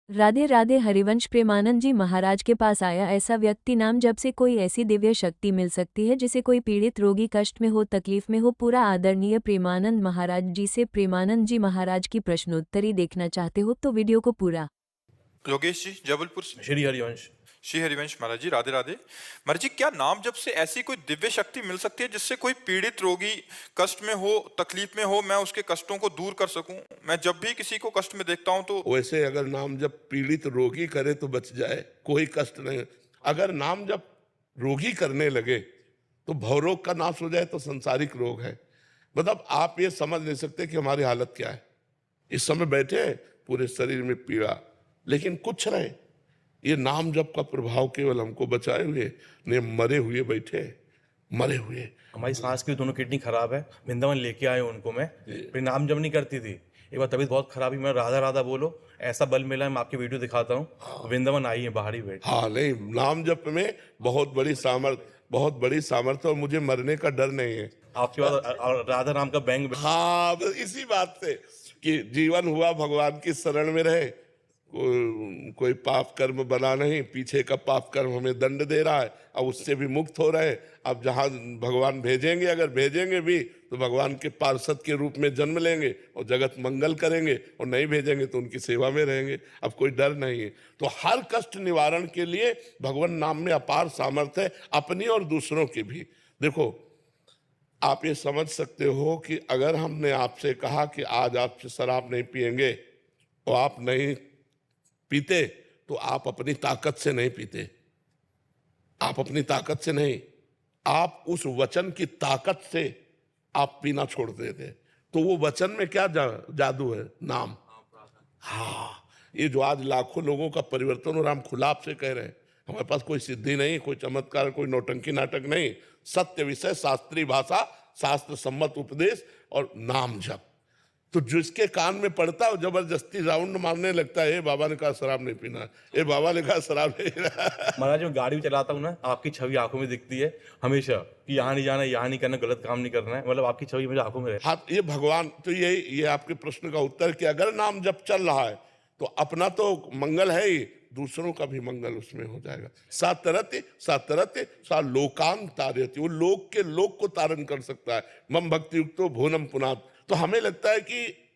राधे राधे। हरिवंश प्रेमानंद जी महाराज के पास आया ऐसा व्यक्ति नाम जब से कोई ऐसी दिव्य शक्ति मिल सकती है जिसे कोई पीड़ित रोगी कष्ट में हो तकलीफ में हो। पूरा आदरणीय प्रेमानंद महाराज जी से प्रेमानंद जी महाराज की प्रश्नोत्तरी देखना चाहते हो तो वीडियो को पूरा। योगेश जी जबलपुर से। श्री हरिवंश। श्री हरिवंश महाराज जी राधे राधे। महाराज जी क्या नाम जब से ऐसी कोई दिव्य शक्ति मिल सकती है जिससे कोई पीड़ित रोगी कष्ट में हो तकलीफ में हो मैं उसके कष्टों को दूर कर सकूं। मैं जब भी किसी को कष्ट में देखता हूं तो वैसे अगर नाम जब पीड़ित रोगी करे तो बच जाए, कोई कष्ट नहीं। अगर नाम जब रोगी करने लगे तो भवरोग का नाश हो जाए तो संसारिक रोग है। मतलब आप ये समझ नहीं सकते कि हमारी हालत क्या है। इस समय बैठे हैं पूरे शरीर में पीड़ा, लेकिन कुछ नहीं, ये नाम जप का प्रभाव केवल हमको बचाए हुए, ने मरे हुए बैठे, मरे हुए। हमारी सांस की दोनों किडनी खराब है, वृंदावन लेके आए उनको। मैं फिर नाम जब नहीं करती थी, एक बार तबीयत बहुत खराब ही, मैं राधा राधा बोलो, ऐसा बल मिला है, मैं आपकी वीडियो दिखाता हूँ। वृंदावन आई है बाहरी बैठ। हाँ नहीं, नाम जप में बहुत बड़ी सामर्थ्य और मुझे मरने का डर नहीं है। आपके बाद राधा नाम का बैंक। हाँ बस इसी बात से कि जीवन हुआ भगवान की शरण में रहे, कोई पाप कर्म बना नहीं, पीछे का पाप कर्म हमें दंड दे रहा है, अब उससे भी मुक्त हो रहे। अब जहाँ भगवान भेजेंगे, अगर भेजेंगे भी तो भगवान के पार्षद के रूप में जन्म लेंगे और जगत मंगल करेंगे, और नहीं भेजेंगे तो उनकी सेवा में रहेंगे। अब कोई डर नहीं है। तो हर कष्ट निवारण के लिए भगवान नाम में अपार सामर्थ्य है, अपनी और दूसरों की भी। देखो आप ये समझ सकते हो कि अगर हमने आपसे कहा कि आज आपसे शराब नहीं पिएंगे और आप नहीं पीते, तो आप अपनी ताकत से नहीं पीते, आप अपनी ताकत से नहीं, आप उस वचन की ताकत से आप पीना छोड़ देते। तो वो वचन में क्या जादू है? नाम। हाँ, ये जो आज लाखों लोगों का परिवर्तन और हम खुला आपसे कह रहे हैं, हमारे पास कोई सिद्धि नहीं, कोई चमत्कार, कोई नौटंकी नाटक नहीं, सत्य विषय, शास्त्रीय भाषा, शास्त्र सम्मत उपदेश और नाम जप। तो जिसके कान में पड़ता है जबरदस्ती राउंड मारने लगता है, बाबा ने कहा शराब नहीं पीना है, ए बाबा ने कहा शराब नहीं पीना। महाराज मैं गाड़ी भी चलाता हूँ ना, आपकी छवि आंखों में दिखती है हमेशा कि यहाँ नहीं जाना, यहाँ नहीं करना, गलत काम नहीं करना है, मतलब आपकी छवि मुझे आंखों में रहती है। हाँ, ये भगवान तो ये आपके प्रश्न का उत्तर कि अगर नाम जब चल रहा है तो अपना तो मंगल है ही, दूसरों का भी मंगल उसमें हो जाएगा। सातरते सा लोकांग तारयति, वो लोक के लोक को तारण कर सकता है। मम भक्ति युक्तो भुवनम पुनात्। तो हमें लगता है कि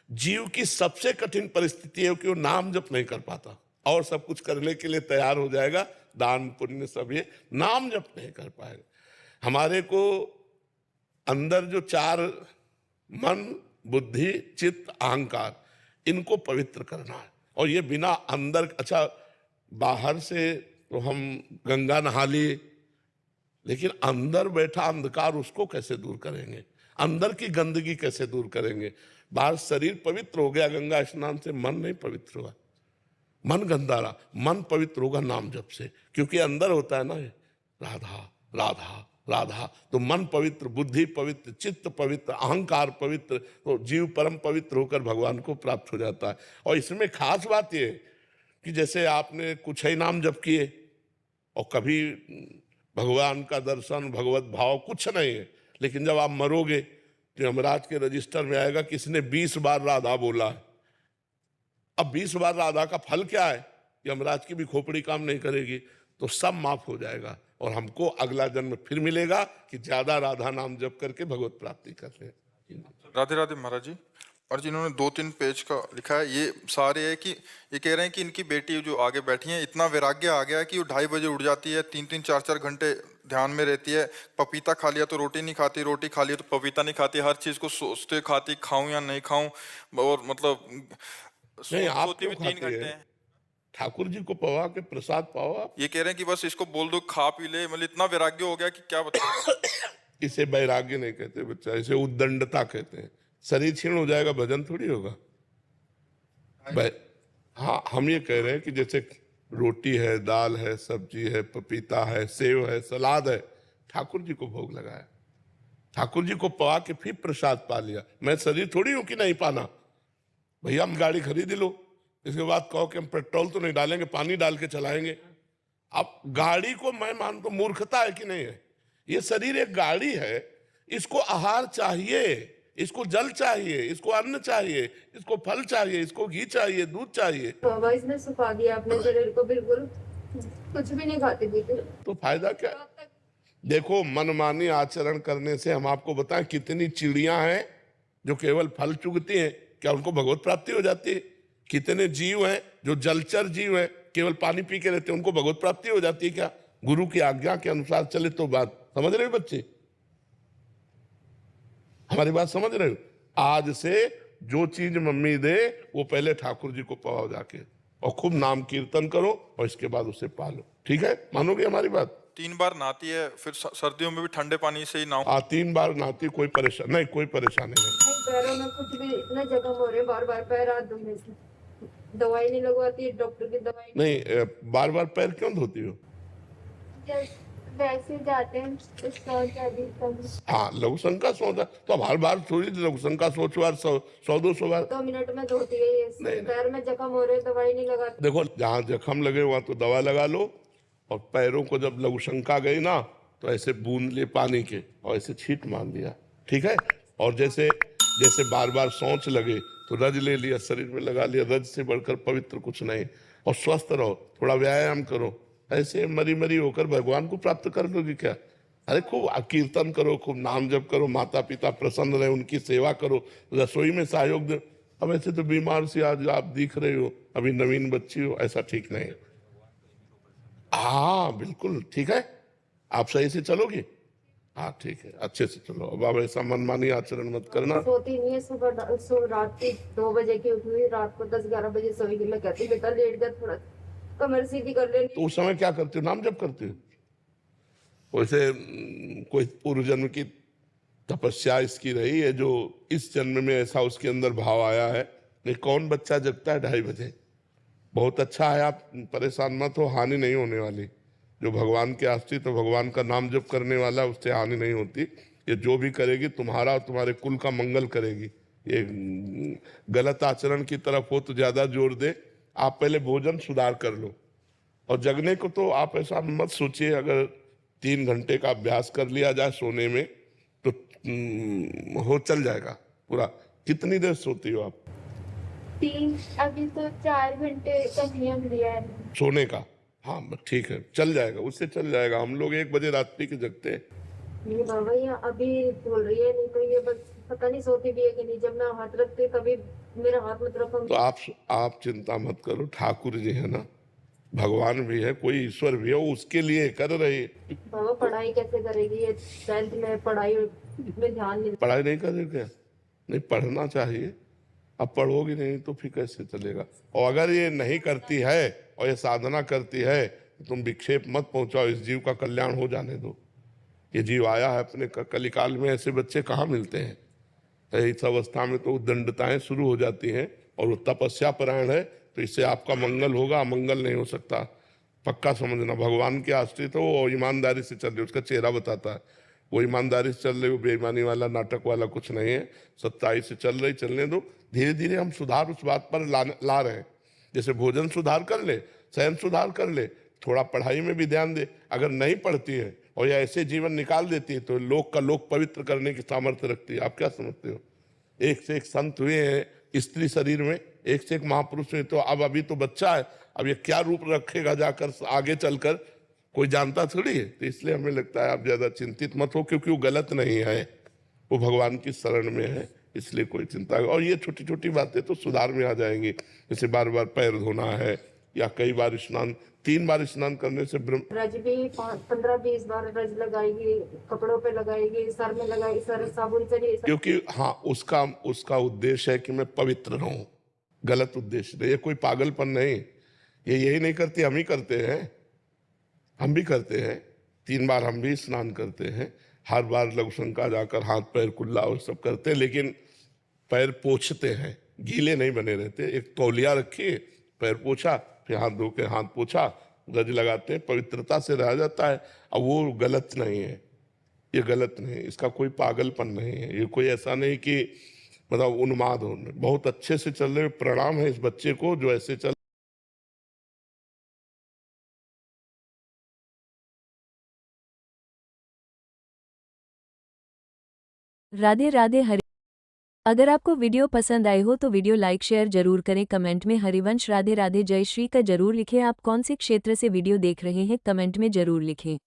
जीव की सबसे कठिन परिस्थिति है कि वो नाम जप नहीं कर पाता, और सब कुछ करने के लिए तैयार हो जाएगा, दान पुण्य सब, ये नाम जप नहीं कर पाएगा। हमारे को अंदर जो चार मन बुद्धि चित्त अहंकार, इनको पवित्र करना है। और ये बिना अंदर, अच्छा बाहर से तो हम गंगा नहा लिए, लेकिन अंदर बैठा अंधकार उसको कैसे दूर करेंगे? अंदर की गंदगी कैसे दूर करेंगे? बाहर शरीर पवित्र हो गया गंगा स्नान से, मन नहीं पवित्र हुआ, मन गंदा रहा। मन पवित्र होगा नाम जप से, क्योंकि अंदर होता है ना राधा राधा राधा। तो मन पवित्र, बुद्धि पवित्र, चित्त पवित्र, अहंकार पवित्र, तो जीव परम पवित्र होकर भगवान को प्राप्त हो जाता है। और इसमें खास बात यह कि जैसे आपने कुछ ही नाम जप किए और कभी भगवान का दर्शन, भगवत भाव कुछ नहीं है, लेकिन जब आप मरोगे तो यमराज के रजिस्टर में आएगा कि इसने 20 बार राधा बोला है। अब 20 बार राधा का फल क्या है? यमराज की भी खोपड़ी काम नहीं करेगी, तो सब माफ हो जाएगा और हमको अगला जन्म फिर मिलेगा कि ज्यादा राधा नाम जप करके भगवत प्राप्ति कर ले। राधे राधे महाराज जी। और जिन्होंने 2-3 पेज का लिखा है, ये सारे है कि ये कह रहे हैं कि इनकी बेटी जो आगे बैठी है, इतना वैराग्य आ गया है कि वो 2:30 बजे उठ जाती है, 3-3 4-4 घंटे ध्यान में रहती है। पपीता खा लिया तो रोटी नहीं खाती, रोटी खा लिया तो पपीता नहीं खाती, हर चीज को सोचते खाती, खाऊं या नहीं खाऊं, और मतलब सोती भी 3 घंटे हैं। ठाकुर जी को पवा के प्रसाद पाओ आप। ये कह रहे हैं कि बस इसको बोल दो खा पी ले, मतलब इतना वैराग्य हो गया कि क्या बताऊं। इसे वैराग्य नहीं कहते बच्चा, इसे उद्दंडता कहते हैं। शरीर क्षीण हो जाएगा, भजन थोड़ी होगा। हाँ, हम ये कह रहे हैं कि जैसे रोटी है, दाल है, सब्जी है, पपीता है, सेव है, सलाद है, ठाकुर जी को भोग लगाया, ठाकुर जी को पवा के फिर प्रसाद पा लिया। मैं शरीर थोड़ी हूं कि नहीं पाना। भैया हम गाड़ी खरीद लो, इसके बाद कहो कि हम पेट्रोल तो नहीं डालेंगे, पानी डाल के चलाएंगे। अब गाड़ी को मैं मानता हूं मूर्खता है कि नहीं है? ये शरीर एक गाड़ी है, इसको आहार चाहिए, इसको जल चाहिए, इसको अन्न चाहिए, इसको फल चाहिए, इसको घी चाहिए, दूध चाहिए। बाबा इसने सुखा दिया अपने शरीर को, बिल्कुल कुछ भी नहीं खाती थी फिर। तो फायदा क्या? रात तक देखो, मनमानी आचरण करने से हम आपको बताएं कितनी चिड़ियां हैं जो केवल फल चुगती हैं, क्या उनको भगवत प्राप्ति हो जाती है? कितने जीव हैं जो जलचर जीव हैं, केवल पानी पी के रहते हैं, उनको भगवत प्राप्ति हो जाती है क्या? गुरु की आज्ञा के अनुसार चले तो बात समझ रहे हो बच्चे? हमारी बात समझ रहे हो? आज से जो चीज मम्मी दे वो पहले ठाकुर जी को पवाओ जाके, और खूब नाम कीर्तन करो, और इसके बाद उसे पालो। ठीक है? मानोगे हमारी बात? 3 बार नहाती है, फिर सर्दियों में भी ठंडे पानी से ही नहाओ। 3 बार नहाती, कोई परेशानी नहीं, कोई परेशानी नहीं। पैरों में कुछ भी इतने जख्म हो रहे, बार बार पैर हाथ धोने से। दवाई नहीं लगवाती, डॉक्टर की दवाई नहीं, बार बार पैर क्यों धोती हो? वैसे जाते हैं हाँ, लघु शंका सोच, तो अब हर बार थोड़ी लघु शंका सोच बार 100-200 बार। 2 मिनट में धोती है ये। नहीं। पैर में जख्म हो रहे, दवाई नहीं लगाती। देखो, जहां जख्म लगे वहां तो दवा लगा लो, और पैरों को जब लघु शंका गई ना, तो ऐसे बूंद ले पानी के और ऐसे छींट मार दिया। ठीक है? और जैसे जैसे बार बार सोच लगे तो रज ले लिया, शरीर में लगा लिया। रज से बढ़कर पवित्र कुछ नहीं। और स्वस्थ रहो, थोड़ा व्यायाम करो, ऐसे मरी मरी होकर भगवान को प्राप्त कर लोगे क्या? अरे खूब कीर्तन करो, खूब नाम जप करो, माता पिता प्रसन्न रहे, उनकी सेवा करो, रसोई में सहयोग दो। अब ऐसे तो बीमार से आज आप दिख रहे हो, अभी नवीन बच्ची हो, ऐसा ठीक नहीं। हाँ बिल्कुल ठीक है, आप सही से चलोगे? हाँ ठीक है, अच्छे से चलो। अब आप ऐसा मनमानी आचरण मत करना। सोती नहीं है, रात की 2 बजे की उठी हुई, रात को 10-11 बजे सोएगी। मैं कहती बेटा लेट जा, थोड़ा कमर सीधी कर लेनी। तो उस समय क्या करते हो? नाम जप करते हो? वैसे कोई पूर्व जन्म की तपस्या इसकी रही है जो इस जन्म में ऐसा उसके अंदर भाव आया है। नहीं, कौन बच्चा जगता है 2:30 बजे? बहुत अच्छा है, आप परेशान मत हो, हानि नहीं होने वाली। जो भगवान के आश्रित तो भगवान का नाम जप करने वाला, उससे हानि नहीं होती। ये जो भी करेगी तुम्हारा और तुम्हारे कुल का मंगल करेगी। ये गलत आचरण की तरफ हो तो ज्यादा जोर दे। आप पहले भोजन सुधार कर लो, और जगने को तो आप ऐसा मत सोचिए। अगर 3 घंटे का अभ्यास कर लिया जाए सोने में तो हो चल जाएगा पूरा। कितनी देर सोती हो आप? 3, अभी तो 4 घंटे का नियम लिया है सोने का? हाँ ठीक है, चल जाएगा, उससे चल जाएगा। हम लोग 1 बजे रात्रि के जगते हैं। नहीं बाबा, ये अभी बोल रही है, नहीं तो ये बस पता नहीं सोती भी है कि नहीं। जब मैं हाथ रखती हूँ कभी मेरा हाथ मत रखो। तो आप चिंता मत करो, ठाकुर जी है ना, भगवान भी है, कोई ईश्वर भी है, वो उसके लिए कर रहे। बाबा पढ़ाई कैसे करेगी ये? 10th में पढ़ाई में ध्यान नहीं। पढ़ाई नहीं कर रहे क्या? नहीं, पढ़ना चाहिए। अब पढ़ोगी नहीं तो फिर कैसे चलेगा? और अगर ये नहीं करती है और ये साधना करती है तो तुम विक्षेप मत पहुंचाओ, इस जीव का कल्याण हो जाने दो। ये जीव आया है अपने कलिकाल में, ऐसे बच्चे कहाँ मिलते हैं। इस अवस्था में तो दंडताएं शुरू हो जाती हैं, और वो तपस्या परायण है, तो इससे आपका मंगल होगा, अमंगल नहीं हो सकता। पक्का समझना, भगवान के आश्रित हो और ईमानदारी से चल रहे, उसका चेहरा बताता है। वो ईमानदारी से चल रहे, वो बेईमानी वाला नाटक वाला कुछ नहीं है। सच्चाई से चल रही, चलने दो। धीरे धीरे हम सुधार उस बात पर ला रहे हैं। जैसे भोजन सुधार कर ले, शयन सुधार कर ले, थोड़ा पढ़ाई में भी ध्यान दे। अगर नहीं पढ़ती है और या ऐसे जीवन निकाल देती है तो लोक का लोक पवित्र करने की सामर्थ्य रखती है। आप क्या समझते हो? एक से एक संत हुए हैं स्त्री शरीर में, एक से एक महापुरुष हुए। तो अब अभी तो बच्चा है, अब ये क्या रूप रखेगा जाकर आगे चलकर, कोई जानता थोड़ी है। तो इसलिए हमें लगता है आप ज्यादा चिंतित मत हो, क्योंकि वो गलत नहीं है, वो भगवान की शरण में है, इसलिए कोई चिंता। और ये छोटी छोटी बातें तो सुधार में आ जाएंगी। जैसे बार बार पैर धोना है, या कई बार स्नान, 3 बार स्नान करने से रज भी 15-20 बार रज लगाएगी, कपड़ों पे लगाएगी, सर में लगाएगी, सर साबुन से नहीं। क्योंकि हाँ, उसका उद्देश्य है कि मैं पवित्र रहूं। गलत उद्देश्य नहीं, ये कोई पागलपन नहीं। ये यही नहीं करती, हम ही करते हैं, हम भी करते हैं। 3 बार हम भी स्नान करते हैं, हर बार लघु शंका जाकर हाथ पैर कुल्ला और सब करते हैं, लेकिन पैर पोंछते हैं, गीले नहीं बने रहते। एक तौलिया रखिए, पैर पोछा, फिर हाथ धो के हाथ पोछा, गज लगाते हैं, पवित्रता से रह जाता है। अब वो गलत नहीं है, ये गलत नहीं है, इसका कोई पागलपन नहीं है। ये कोई ऐसा नहीं कि मतलब उन्माद हो। बहुत अच्छे से चल रहे। प्रणाम है इस बच्चे को जो ऐसे चल। राधे राधे। हरे अगर आपको वीडियो पसंद आए हो तो वीडियो लाइक शेयर जरूर करें। कमेंट में हरिवंश राधे राधे जय श्री का जरूर लिखें। आप कौन से क्षेत्र से वीडियो देख रहे हैं कमेंट में जरूर लिखें।